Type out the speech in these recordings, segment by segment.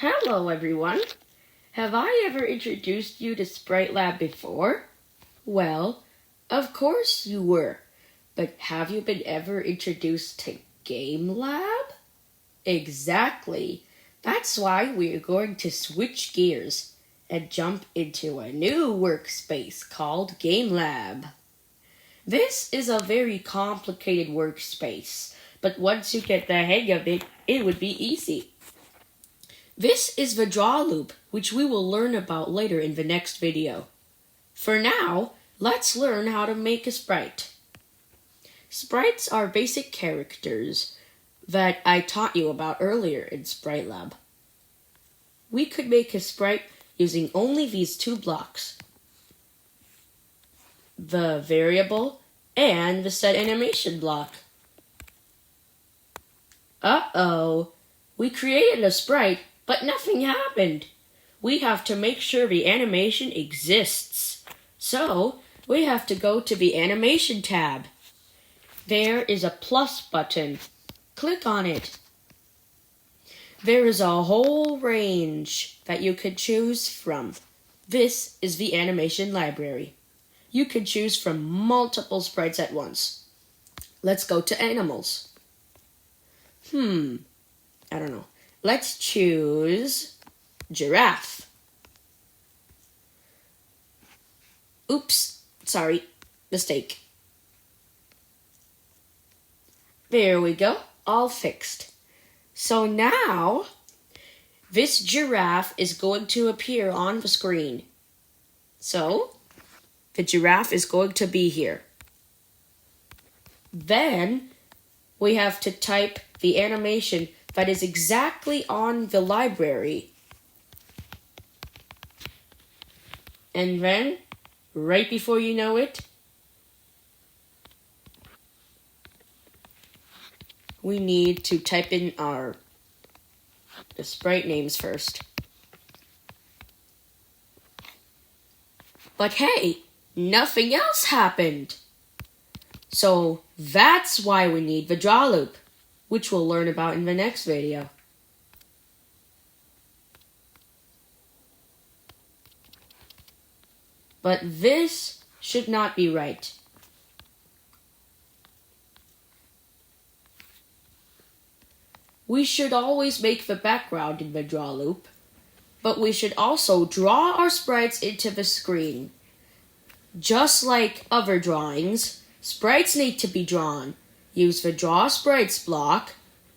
Hello everyone! Have I ever introduced you to Sprite Lab before? Well, of course you were. But have you been ever introduced to Game Lab? Exactly. That's why we're going to switch gears and jump into a new workspace called Game Lab. This is a very complicated workspace, but once you get the hang of it, it would be easy. This is the draw loop, which we will learn about later in the next video. For now, let's learn how to make a sprite. Sprites are basic characters that I taught you about earlier in Sprite Lab. We could make a sprite using only these two blocks: the variable and the set animation block. Uh-oh, we created a sprite, but nothing happened. We have to make sure the animation exists. So, we have to go to the Animation tab. There is a plus button. Click on it. There is a whole range that you could choose from. This is the animation library. You can choose from multiple sprites at once. Let's go to animals. I don't know. Let's choose giraffe. Oops, sorry, mistake. There we go, all fixed. So now, this giraffe is going to appear on the screen. So, the giraffe is going to be here. Then, we have to type the animation that is exactly on the library. And then, right before you know it, we need to type in the sprite names first. But hey, nothing else happened. So that's why we need the draw loop, which we'll learn about in the next video. But this should not be right. We should always make the background in the draw loop, but we should also draw our sprites into the screen. Just like other drawings, sprites need to be drawn. Use the Draw Sprites block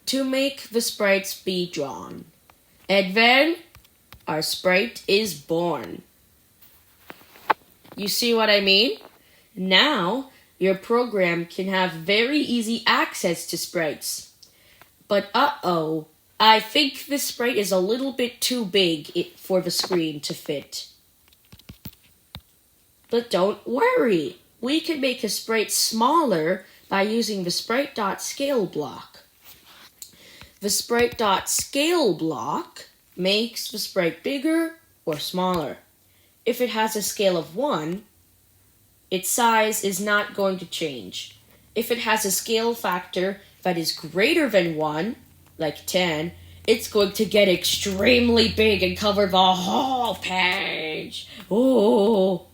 to make the sprites be drawn. And then, our sprite is born. You see what I mean? Now, your program can have very easy access to sprites. But uh-oh, I think this sprite is a little bit too big for the screen to fit. But don't worry, we can make a sprite smaller by using the sprite.scale block. The sprite.scale block makes the sprite bigger or smaller. If it has a scale of 1, its size is not going to change. If it has a scale factor that is greater than 1, like 10, it's going to get extremely big and cover the whole page. Oh,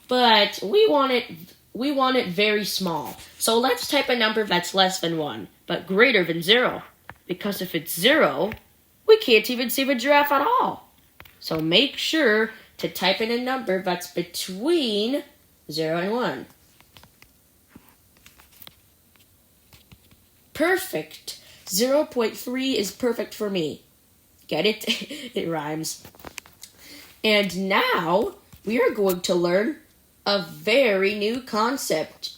but we want it very small. So let's type a number that's less than 1, but greater than 0. Because if it's 0, we can't even see the giraffe at all. So make sure to type in a number that's between 0 and 1. Perfect. 0.3 is perfect for me. Get it? It rhymes. And now, we are going to learn a very new concept.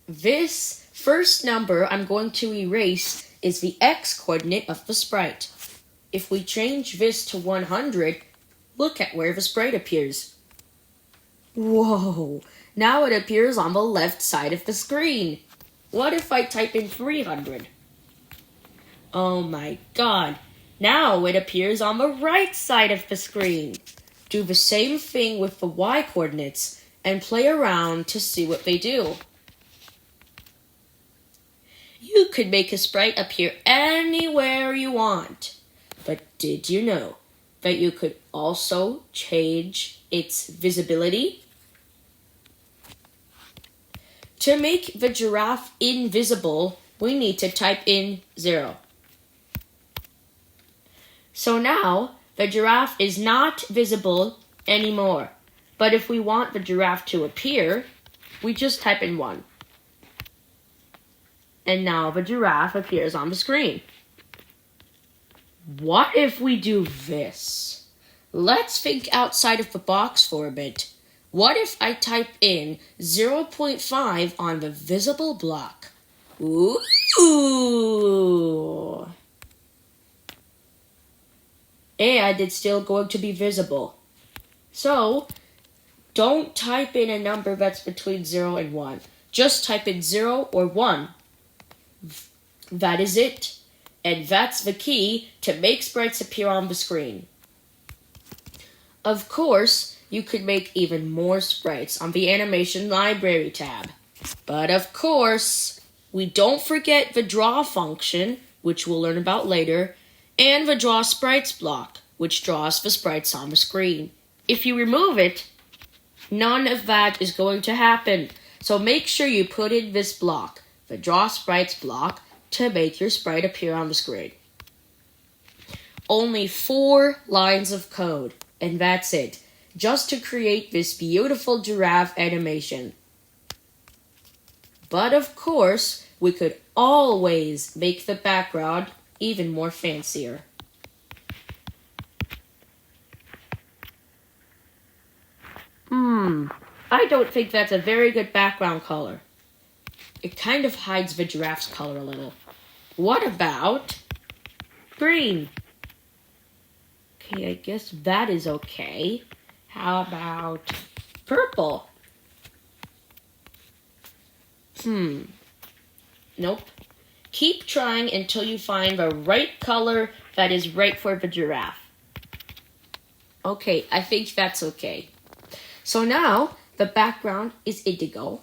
This first number I'm going to erase is the x-coordinate of the sprite. If we change this to 100, look at where the sprite appears. Whoa, now it appears on the left side of the screen. What if I type in 300? Oh my god, now it appears on the right side of the screen. Do the same thing with the y-coordinates and play around to see what they do. You could make a sprite appear anywhere you want. But did you know that you could also change its visibility? To make the giraffe invisible, we need to type in 0. So now, the giraffe is not visible anymore. But if we want the giraffe to appear, we just type in 1. And now the giraffe appears on the screen. What if we do this? Let's think outside of the box for a bit. What if I type in 0.5 on the visible block? Ooh! And it's still going to be visible. So, don't type in a number that's between 0 and 1. Just type in 0 or 1. That is it. And that's the key to make sprites appear on the screen. Of course, you could make even more sprites on the Animation Library tab. But of course, we don't forget the Draw function, which we'll learn about later, and the Draw Sprites block, which draws the sprites on the screen. If you remove it, none of that is going to happen. So make sure you put in this block, the Draw Sprites block, to make your sprite appear on the screen. Only 4 lines of code, and that's it, just to create this beautiful giraffe animation. But of course, we could always make the background even more fancier. I don't think that's a very good background color. It kind of hides the giraffe's color a little. What about green? Okay, I guess that is okay. How about purple? Nope. Keep trying until you find the right color that is right for the giraffe. Okay, I think that's okay. So now, the background is indigo.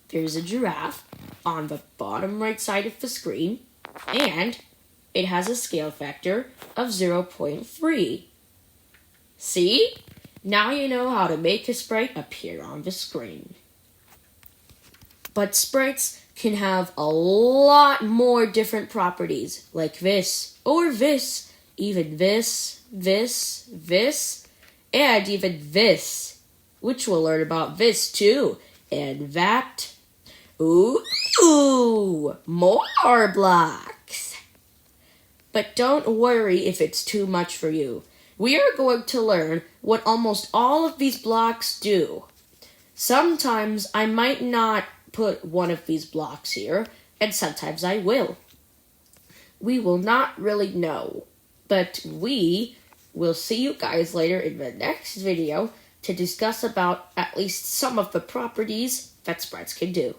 There's a giraffe on the bottom right side of the screen, and it has a scale factor of 0.3. See? Now you know how to make a sprite appear on the screen. But sprites can have a lot more different properties, like this, or this, even this, and even this, which we'll learn about this too, and that. Ooh, more blocks. But don't worry if it's too much for you. We are going to learn what almost all of these blocks do. Sometimes I might not put one of these blocks here, and sometimes I will. We will not really know, but we will see you guys later in the next video to discuss about at least some of the properties that sprites can do.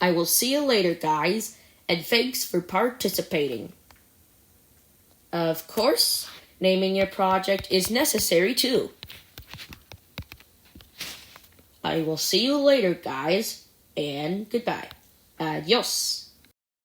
I will see you later, guys, and thanks for participating. Of course, naming your project is necessary too. I will see you later, guys, and goodbye. Adios.